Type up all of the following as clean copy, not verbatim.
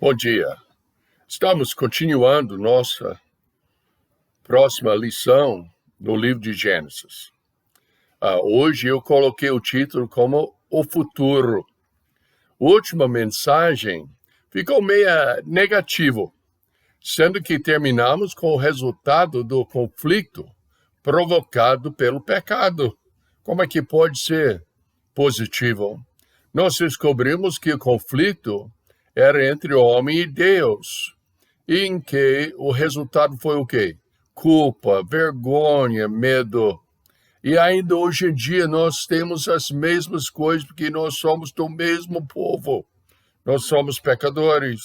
Bom dia. Estamos continuando nossa próxima lição no livro de Gênesis. Hoje eu coloquei o título como O Futuro. A última mensagem ficou meio negativo, sendo que terminamos com o resultado do conflito provocado pelo pecado. Como é que pode ser positivo? Nós descobrimos que o conflito era entre o homem e Deus, em que o resultado foi o quê? Culpa, vergonha, medo. E ainda hoje em dia nós temos as mesmas coisas, porque nós somos do mesmo povo. Nós somos pecadores.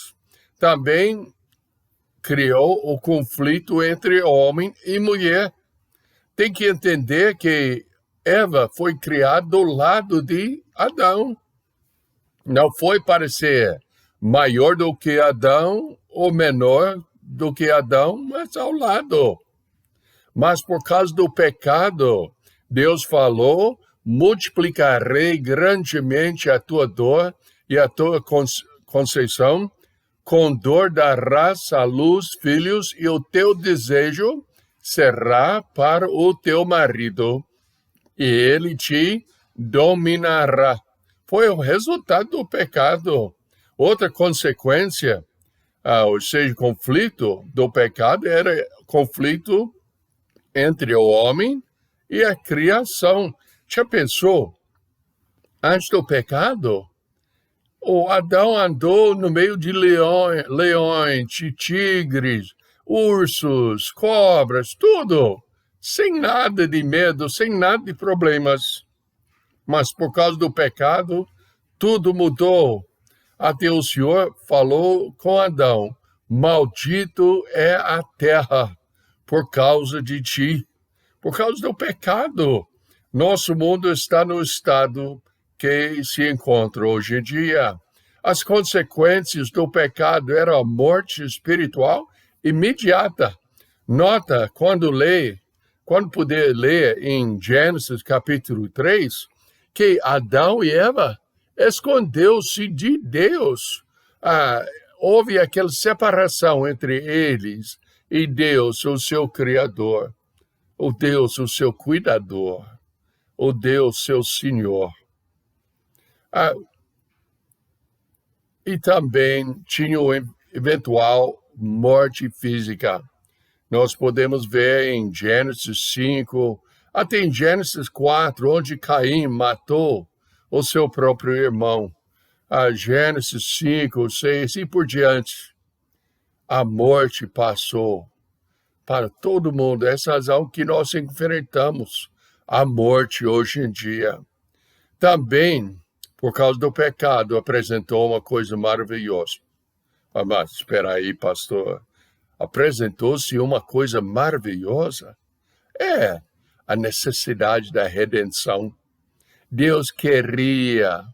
Também criou o conflito entre homem e mulher. Tem que entender que Eva foi criada do lado de Adão. Não foi para ser maior do que Adão ou menor do que Adão, mas ao lado. Mas por causa do pecado, Deus falou: multiplicarei grandemente a tua dor e a tua conceição, com dor darás à luz filhos, e o teu desejo será para o teu marido, e ele te dominará. Foi o resultado do pecado. Outra consequência, ou seja, conflito do pecado, era conflito entre o homem e a criação. Já pensou? Antes do pecado, o Adão andou no meio de leões, tigres, ursos, cobras, tudo, sem nada de medo, sem nada de problemas. Mas por causa do pecado, tudo mudou. Até o Senhor falou com Adão: maldito é a terra por causa de ti. Por causa do pecado, nosso mundo está no estado que se encontra hoje em dia. As consequências do pecado eram a morte espiritual imediata. Nota, quando puder ler em Gênesis capítulo 3, que Adão e Eva escondeu-se de Deus. Houve aquela separação entre eles e Deus, o seu Criador, o Deus, o seu cuidador, o Deus, seu Senhor. E também tinha uma eventual morte física. Nós podemos ver em Gênesis 5, até em Gênesis 4, onde Caim matou o seu próprio irmão. Gênesis 5, 6 e por diante. A morte passou para todo mundo. Essa é a razão que nós enfrentamos a morte hoje em dia. Também, por causa do pecado, apresentou uma coisa maravilhosa. Mas espera aí, pastor. Apresentou-se uma coisa maravilhosa? É a necessidade da redenção. Deus queria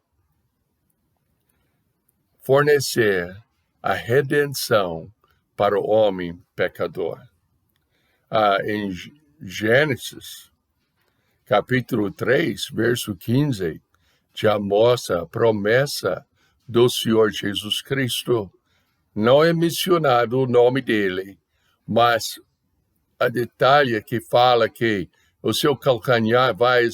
fornecer a redenção para o homem pecador. Em Gênesis, capítulo 3, verso 15, já mostra a promessa do Senhor Jesus Cristo. Não é mencionado o nome dele, mas a detalhe que fala que o seu calcanhar vai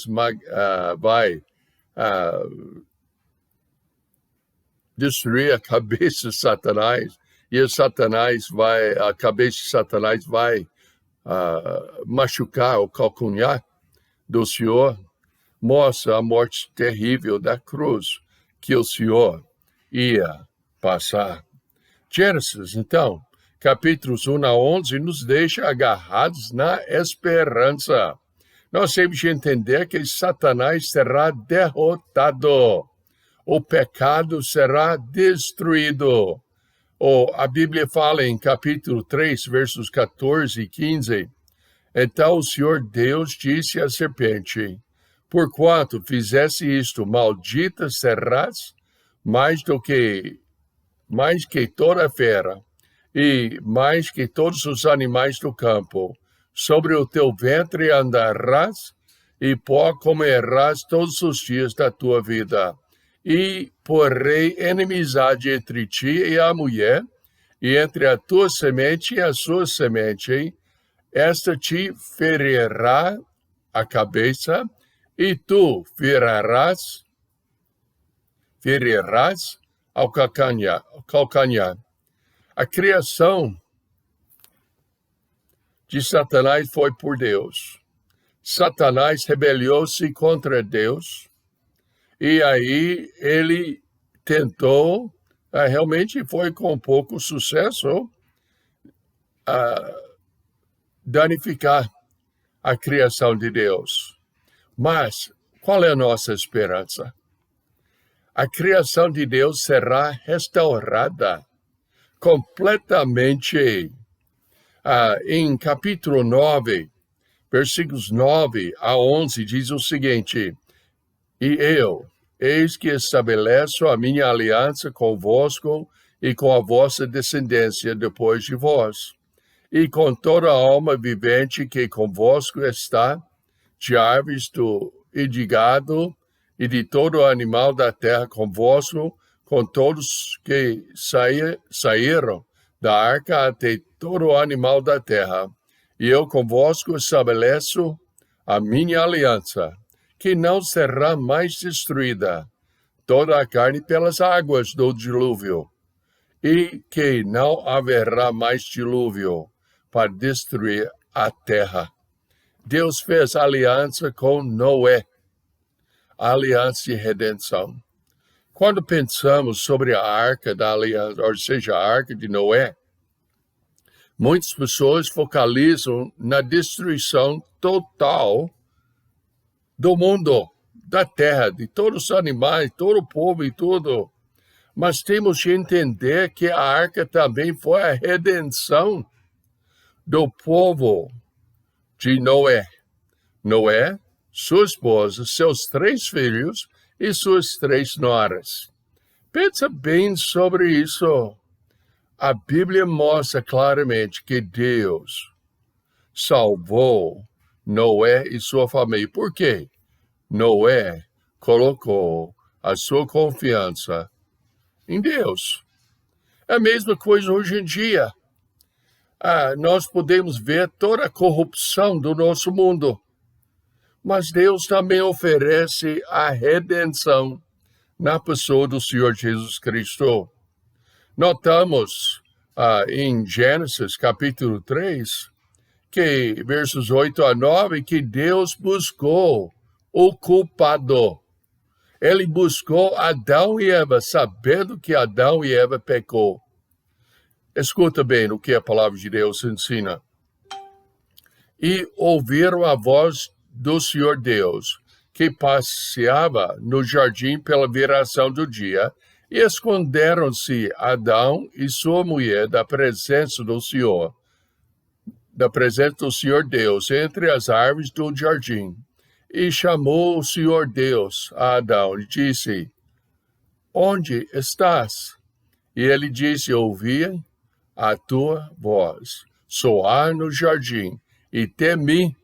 destruir a cabeça de Satanás, e a cabeça de Satanás vai machucar o calcanhar do Senhor. Mostra a morte terrível da cruz que o Senhor ia passar. Gênesis, então, capítulos 1 a 11, nos deixa agarrados na esperança. Nós temos de entender que Satanás será derrotado. O pecado será destruído. A Bíblia fala em capítulo 3, versos 14 e 15. Então o Senhor Deus disse à serpente: porquanto fizesse isto, maldita serás mais que toda fera, e mais que todos os animais do campo. Sobre o teu ventre andarás, e pó comerás todos os dias da tua vida. e porei inimizade entre ti e a mulher, e entre a tua semente e a sua semente. Esta te ferirá a cabeça, e tu ferirás ao calcanhar. A criação de Satanás foi por Deus. Satanás rebelou-se contra Deus, e aí ele tentou, realmente foi com pouco sucesso, danificar a criação de Deus. Mas qual é a nossa esperança? A criação de Deus será restaurada completamente. Em capítulo 9, versículos 9 a 11, diz o seguinte: E eu, eis que estabeleço a minha aliança convosco e com a vossa descendência depois de vós, e com toda a alma vivente que convosco está, de aves e de gado, e de todo animal da terra convosco, com todos que saíram da arca até todo animal da terra. E eu convosco estabeleço a minha aliança, que não será mais destruída toda a carne pelas águas do dilúvio, e que não haverá mais dilúvio para destruir a terra. Deus fez aliança com Noé, a aliança de redenção. Quando pensamos sobre a arca da aliança, ou seja, a arca de Noé, muitas pessoas focalizam na destruição total do mundo, da terra, de todos os animais, todo o povo e tudo. Mas temos de entender que a arca também foi a redenção do povo de Noé. Noé, sua esposa, seus 3 filhos e suas 3 noras. Pensa bem sobre isso. A Bíblia mostra claramente que Deus salvou Noé e sua família. Por quê? Noé colocou a sua confiança em Deus. É a mesma coisa hoje em dia. Nós podemos ver toda a corrupção do nosso mundo, mas Deus também oferece a redenção na pessoa do Senhor Jesus Cristo. Notamos em Gênesis capítulo 3, que versos 8 a 9, que Deus buscou o culpado. Ele buscou Adão e Eva, sabendo que Adão e Eva pecou. Escuta bem o que a palavra de Deus ensina. E ouviram a voz do Senhor Deus, que passeava no jardim pela viração do dia, e esconderam-se Adão e sua mulher da presença do Senhor Deus, entre as árvores do jardim. E chamou o Senhor Deus a Adão e disse: Onde estás? E ele disse: Ouvi a tua voz soar no jardim, e temi,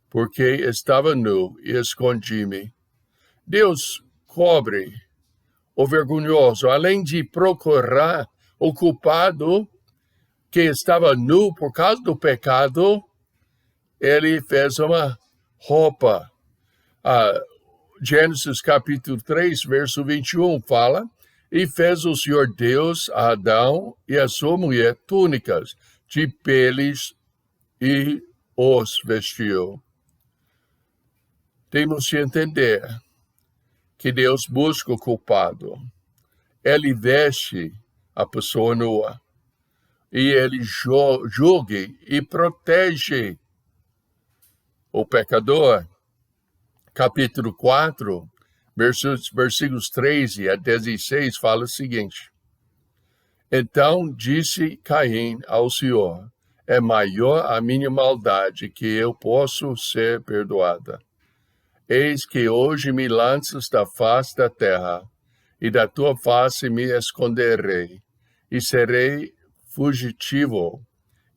porque estava nu e escondi-me. Deus cobre o vergonhoso, além de procurar o culpado que estava nu por causa do pecado, ele fez uma roupa. Gênesis capítulo 3, verso 21 fala: E fez o Senhor Deus a Adão e a sua mulher túnicas de peles e os vestiu. Temos de entender que Deus busca o culpado. Ele veste a pessoa nua. E ele julgue e protege o pecador. Capítulo 4, versículos 13 a 16, fala o seguinte: Então disse Caim ao Senhor: É maior a minha maldade que eu posso ser perdoada. Eis que hoje me lanças da face da terra, e da tua face me esconderei, e serei fugitivo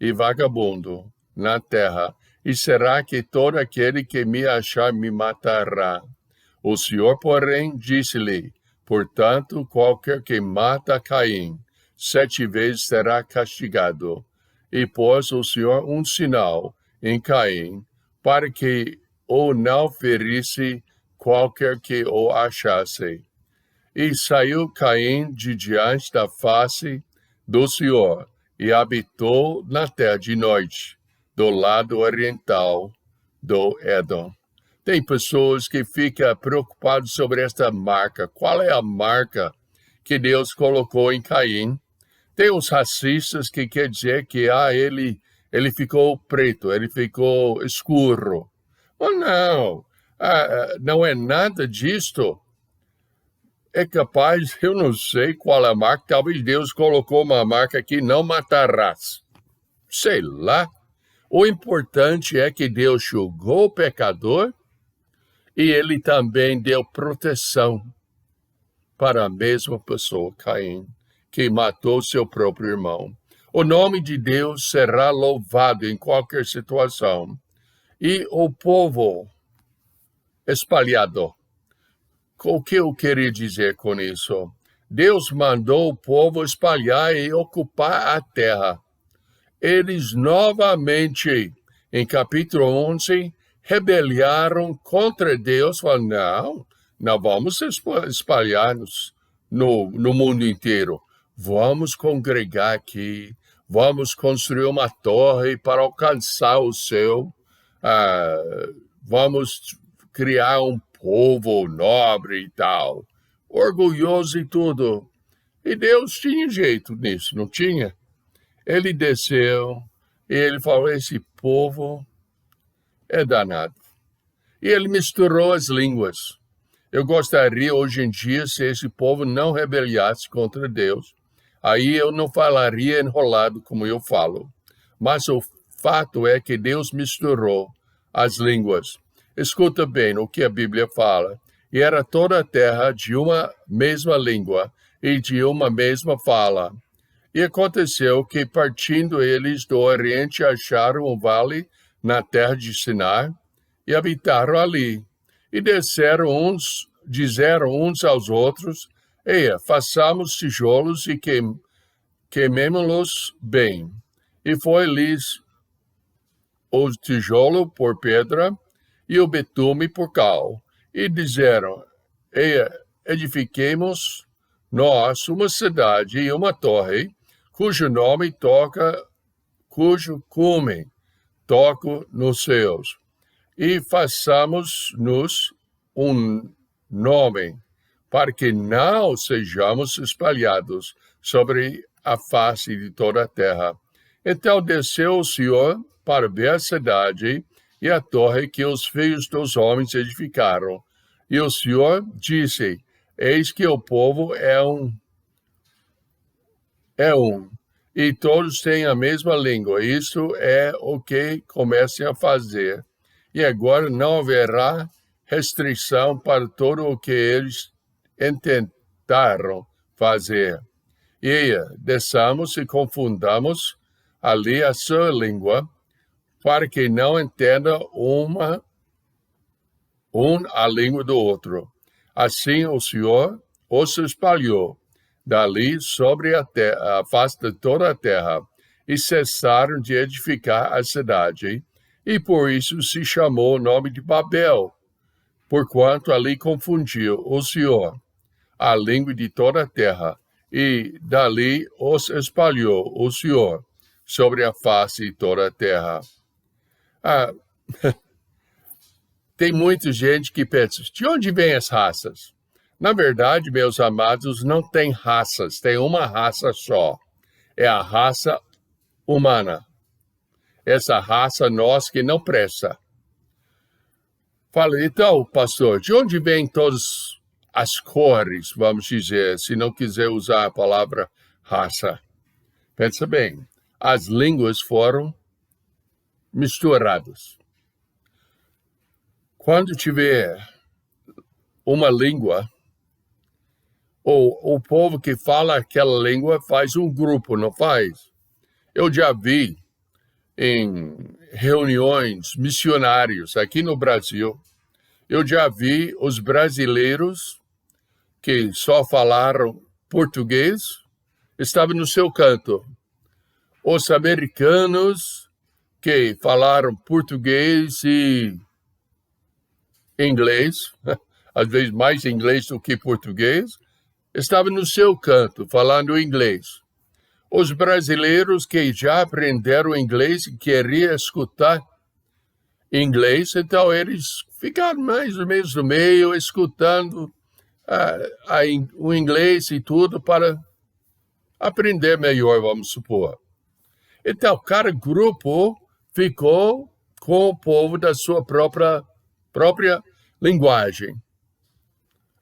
e vagabundo na terra, e será que todo aquele que me achar me matará. O Senhor, porém, disse-lhe: Portanto, qualquer que mata Caim 7 vezes será castigado. E pôs o Senhor um sinal em Caim, para que o não ferisse qualquer que o achasse. E saiu Caim de diante da face do Senhor, e habitou na terra de noite, do lado oriental do Édom. Tem pessoas que ficam preocupadas sobre esta marca. Qual é a marca que Deus colocou em Caim? Tem os racistas que quer dizer que ele ficou preto, ele ficou escuro. Mas não, não é nada disto. É capaz, eu não sei qual é a marca, talvez Deus colocou uma marca que não matarás. Sei lá. O importante é que Deus julgou o pecador e ele também deu proteção para a mesma pessoa, Caim, que matou seu próprio irmão. O nome de Deus será louvado em qualquer situação. E o povo espalhado. O que eu queria dizer com isso? Deus mandou o povo espalhar e ocupar a terra. Eles novamente, em capítulo 11, rebelaram contra Deus, falaram, não vamos espalhar-nos no mundo inteiro. Vamos congregar aqui, vamos construir uma torre para alcançar o céu, vamos criar um povo nobre e tal, orgulhoso e tudo. E Deus tinha jeito nisso, não tinha? Ele desceu e ele falou, esse povo é danado. E ele misturou as línguas. Eu gostaria hoje em dia se esse povo não rebelasse contra Deus. Aí eu não falaria enrolado como eu falo. Mas o fato é que Deus misturou as línguas. Escuta bem o que a Bíblia fala. E era toda a terra de uma mesma língua e de uma mesma fala. E aconteceu que, partindo eles do Oriente, acharam um vale na terra de Sinar e habitaram ali. E disseram uns aos outros, eia, façamos tijolos e queimemo-los bem. E foi-lhes o tijolo por pedra e o betume por cal. E disseram, eia, edifiquemos nós uma cidade e uma torre, cujo cume toco nos céus, e façamos-nos um nome, para que não sejamos espalhados sobre a face de toda a terra. Então desceu o Senhor para ver a cidade e a torre que os filhos dos homens edificaram. E o Senhor disse, eis que o povo é um, e todos têm a mesma língua. Isso é o que comecem a fazer. E agora não haverá restrição para tudo o que eles intentaram fazer. E desçamos e confundamos ali a sua língua, para que não entenda a língua do outro. Assim o Senhor os espalhou dali sobre a face de toda a terra, e cessaram de edificar a cidade, e por isso se chamou o nome de Babel, porquanto ali confundiu o Senhor a língua de toda a terra, e dali os espalhou o Senhor sobre a face de toda a terra. Tem muita gente que pensa, de onde vêm as raças? Na verdade, meus amados, não tem raças, tem uma raça só. É a raça humana. Essa raça nossa que não presta. Fala, então, pastor, de onde vêm todas as cores, vamos dizer, se não quiser usar a palavra raça? Pensa bem, as línguas foram misturadas. Quando tiver uma língua, o povo que fala aquela língua faz um grupo, não faz? Eu já vi em reuniões missionárias aqui no Brasil, eu já vi os brasileiros que só falaram português, estavam no seu canto. Os americanos que falaram português e inglês, às vezes mais inglês do que português, estavam no seu canto, falando inglês. Os brasileiros que já aprenderam inglês e queriam escutar inglês, então eles ficaram mais ou menos no meio, escutando o inglês e tudo para aprender melhor, vamos supor. Então, cada grupo ficou com o povo da sua própria linguagem.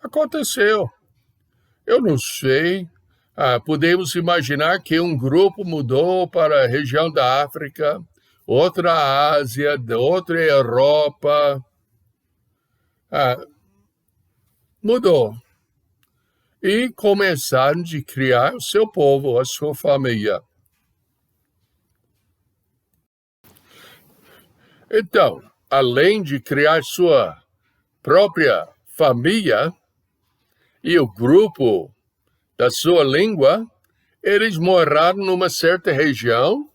Aconteceu. Eu não sei. Podemos imaginar que um grupo mudou para a região da África, outra Ásia, outra Europa. Mudou. E começaram a criar o seu povo, a sua família. Então, além de criar sua própria família e o grupo da sua língua, eles moraram numa certa região,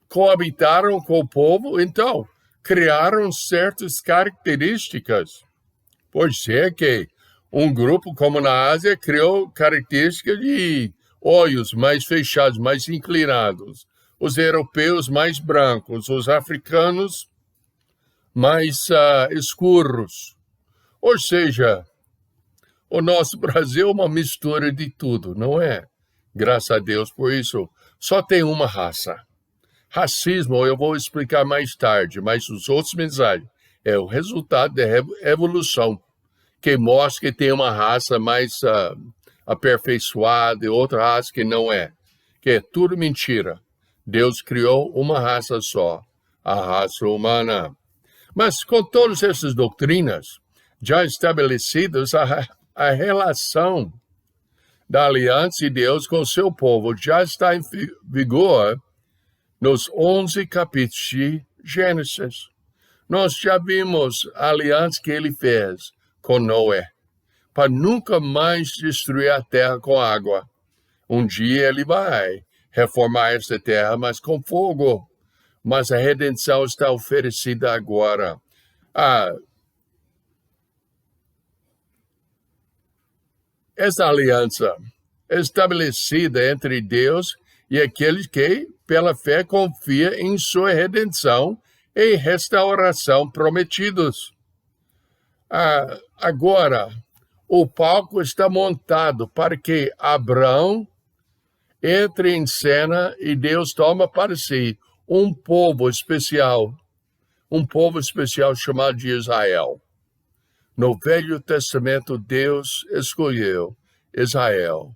coabitaram com o povo, então criaram certas características. Pode ser que um grupo como na Ásia criou características de olhos mais fechados, mais inclinados, os europeus mais brancos, os africanos mais escuros. Ou seja, o nosso Brasil é uma mistura de tudo, não é? Graças a Deus por isso. Só tem uma raça. Racismo eu vou explicar mais tarde, mas os outros mensagens é o resultado da evolução, que mostra que tem uma raça mais aperfeiçoada e outra raça que não é. Que é tudo mentira. Deus criou uma raça só, a raça humana. Mas com todas essas doutrinas já estabelecidas, a relação da aliança de Deus com o seu povo já está em vigor nos 11 capítulos de Gênesis. Nós já vimos a aliança que ele fez com Noé, para nunca mais destruir a terra com água. Um dia ele vai reformar esta terra, mas com fogo. Mas a redenção está oferecida agora. Essa aliança é estabelecida entre Deus e aqueles que, pela fé, confiam em sua redenção e restauração prometidos. Agora, o palco está montado para que Abraão entre em cena e Deus toma para si um povo especial chamado de Israel. No Velho Testamento, Deus escolheu Israel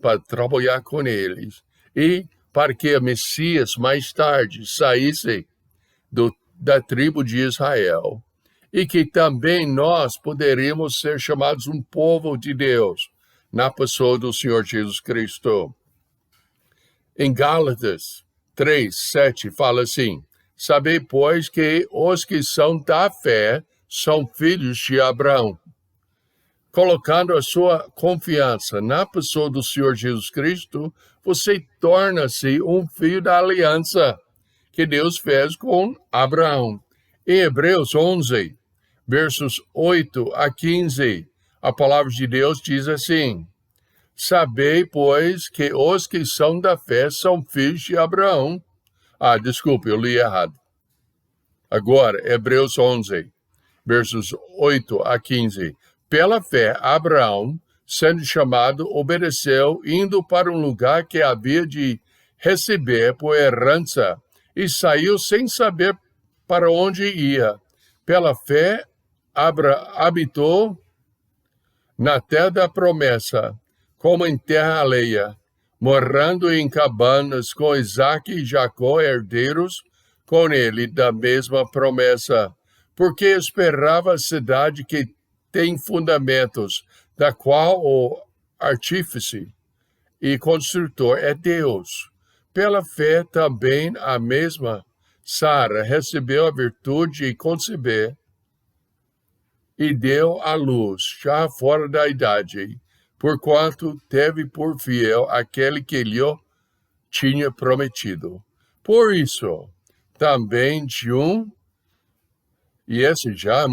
para trabalhar com eles e para que o Messias mais tarde saísse da tribo de Israel e que também nós poderíamos ser chamados um povo de Deus na pessoa do Senhor Jesus Cristo. Em Gálatas 3:7 fala assim: sabei, pois, que os que são da fé são filhos de Abraão. Colocando a sua confiança na pessoa do Senhor Jesus Cristo, você torna-se um filho da aliança que Deus fez com Abraão. Em Hebreus 11, versos 8 a 15, a palavra de Deus diz assim: sabei, pois, que os que são da fé são filhos de Abraão. Desculpe, eu li errado. Agora, Hebreus 11, versos 8 a 15. Pela fé, Abraão, sendo chamado, obedeceu, indo para um lugar que havia de receber por herança, e saiu sem saber para onde ia. Pela fé, habitou na terra da promessa, como em terra alheia, morando em cabanas com Isaque e Jacó, herdeiros com ele da mesma promessa, porque esperava a cidade que tem fundamentos, da qual o artífice e construtor é Deus. Pela fé também a mesma Sara recebeu a virtude de conceber e deu à luz, já fora da idade, porquanto teve por fiel aquele que lhe tinha prometido. Por isso, também de um, e esse já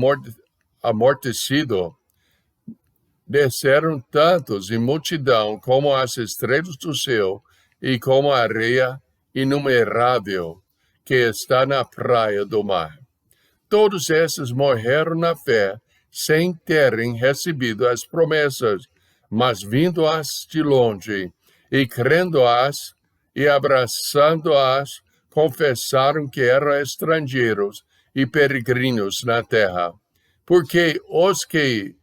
amortecido, desceram tantos em multidão como as estrelas do céu e como a areia inumerável que está na praia do mar. Todos esses morreram na fé, sem terem recebido as promessas, mas vindo-as de longe, e crendo-as e abraçando-as, confessaram que eram estrangeiros e peregrinos na terra. Porque os que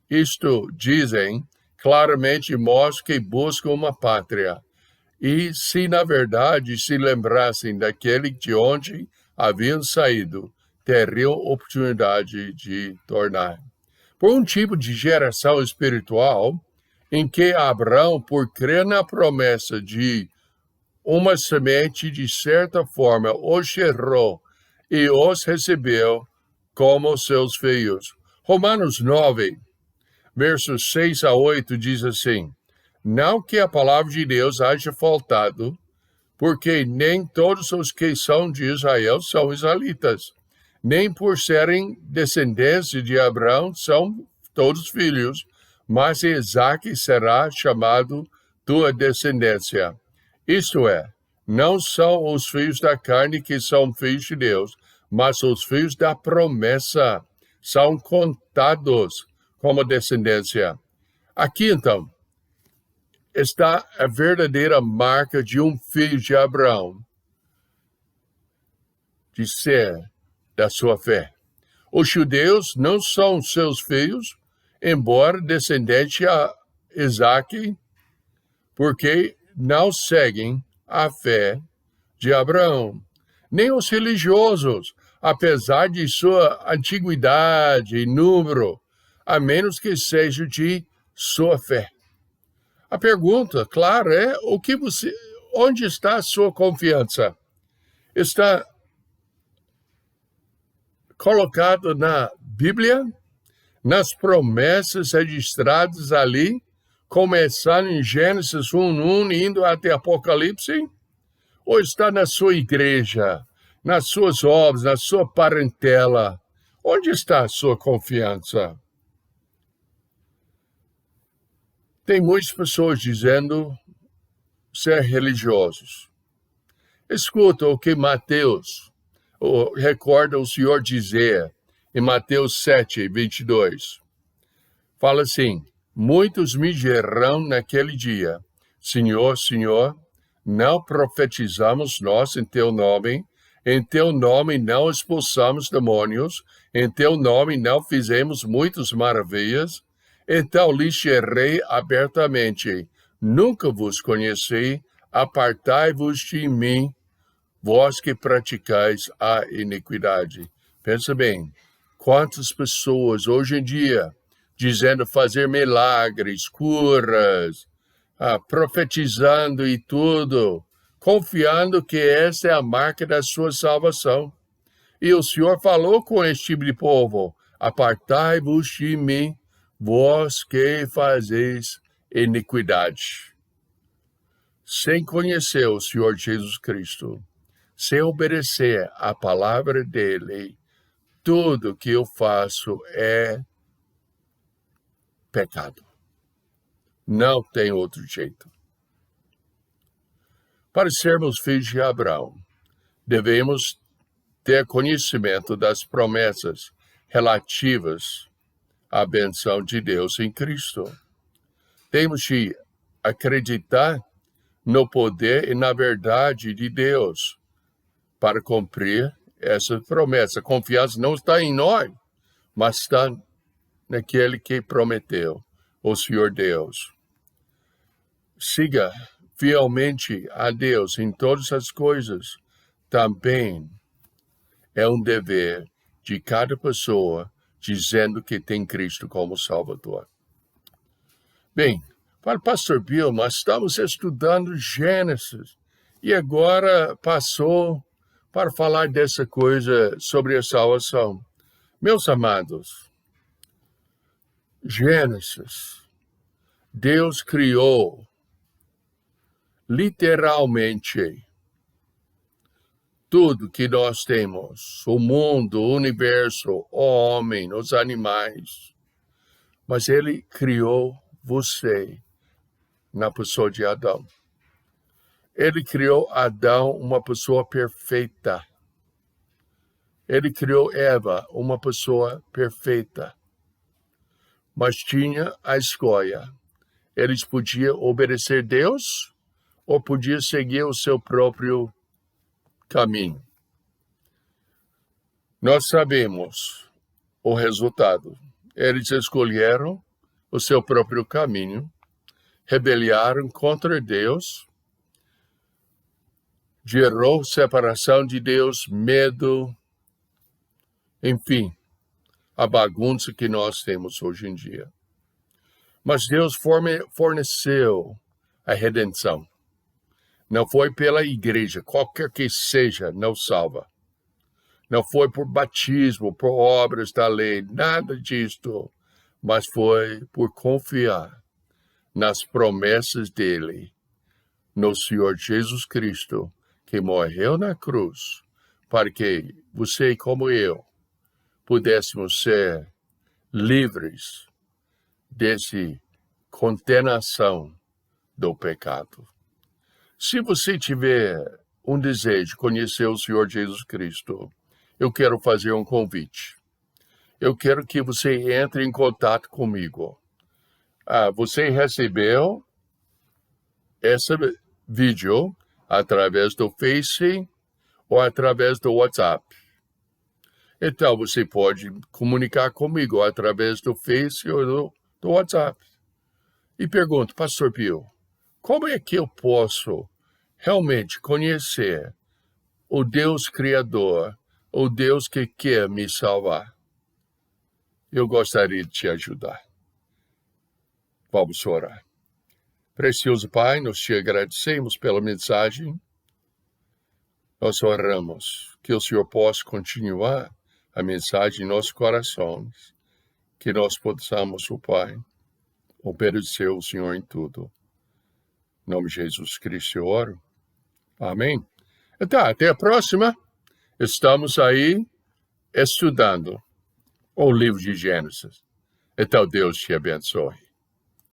isto dizem, claramente mostram que buscam uma pátria. E se na verdade se lembrassem daquele de onde haviam saído, teriam oportunidade de tornar. Por um tipo de geração espiritual, em que Abraão, por crer na promessa de uma semente, de certa forma, os gerou e os recebeu como seus filhos. Romanos 9, versos 6 a 8 diz assim: não que a palavra de Deus haja faltado, porque nem todos os que são de Israel são israelitas, nem por serem descendência de Abraão são todos filhos, mas Isaque será chamado tua descendência. Isto é, não são os filhos da carne que são filhos de Deus, mas os filhos da promessa são contados como descendência. Aqui, então, está a verdadeira marca de um filho de Abraão, de ser da sua fé. Os judeus não são seus filhos, embora descendentes a Isaque, porque não seguem a fé de Abraão. Nem os religiosos, apesar de sua antiguidade e número, a menos que seja de sua fé. A pergunta, claro, é onde está a sua confiança? Está colocado na Bíblia, nas promessas registradas ali, começando em Gênesis 1:1 e indo até Apocalipse? Ou está na sua igreja, nas suas obras, na sua parentela? Onde está a sua confiança? Tem muitas pessoas dizendo ser religiosos. Escuta o que recorda o Senhor dizer em Mateus 7:22. Fala assim: muitos me dirão naquele dia: Senhor, Senhor, não profetizamos nós em teu nome não expulsamos demônios, em teu nome não fizemos muitas maravilhas? Então lhes direi abertamente: nunca vos conheci, apartai-vos de mim, vós que praticais a iniquidade. Pensa bem, quantas pessoas hoje em dia dizendo fazer milagres, curas, profetizando e tudo, confiando que essa é a marca da sua salvação. E o Senhor falou com esse tipo de povo: apartai-vos de mim, vós que fazeis iniquidade. Sem conhecer o Senhor Jesus Cristo, sem obedecer à palavra dele, tudo que eu faço é pecado. Não tem outro jeito. Para sermos filhos de Abraão, devemos ter conhecimento das promessas relativas à benção de Deus em Cristo. Temos de acreditar no poder e na verdade de Deus para cumprir essa promessa. A confiança não está em nós, mas está naquele que prometeu, o Senhor Deus. Siga fielmente a Deus em todas as coisas. Também é um dever de cada pessoa dizendo que tem Cristo como Salvador. Bem, para o Pastor Bill, nós estamos estudando Gênesis e agora passou para falar dessa coisa sobre a salvação. Meus amados, Gênesis, Deus criou literalmente tudo que nós temos, o mundo, o universo, o homem, os animais. Mas Ele criou você na pessoa de Adão. Ele criou Adão, uma pessoa perfeita. Ele criou Eva, uma pessoa perfeita. Mas tinha a escolha. Eles podiam obedecer a Deus ou podiam seguir o seu próprio caminho. Nós sabemos o resultado. Eles escolheram o seu próprio caminho, rebelaram contra Deus, gerou separação de Deus, medo, enfim, a bagunça que nós temos hoje em dia. Mas Deus forneceu a redenção. Não foi pela igreja, qualquer que seja, não salva. Não foi por batismo, por obras da lei, nada disto. Mas foi por confiar nas promessas dele, no Senhor Jesus Cristo, que morreu na cruz, para que você, como eu, pudéssemos ser livres dessa condenação do pecado. Se você tiver um desejo de conhecer o Senhor Jesus Cristo, eu quero fazer um convite. Eu quero que você entre em contato comigo. Você recebeu esse vídeo através do Face ou através do WhatsApp. Então, você pode comunicar comigo através do Face ou do WhatsApp. E pergunto, Pastor Pio, como é que eu posso realmente conhecer o Deus Criador, o Deus que quer me salvar? Eu gostaria de te ajudar. Vamos orar. Precioso Pai, nós te agradecemos pela mensagem. Nós oramos que o Senhor possa continuar a mensagem em nossos corações, que nós possamos, o Pai, obedecer ao Senhor em tudo. Em nome de Jesus Cristo eu oro. Amém. Então, até a próxima. Estamos aí estudando o livro de Gênesis. Então, Deus te abençoe.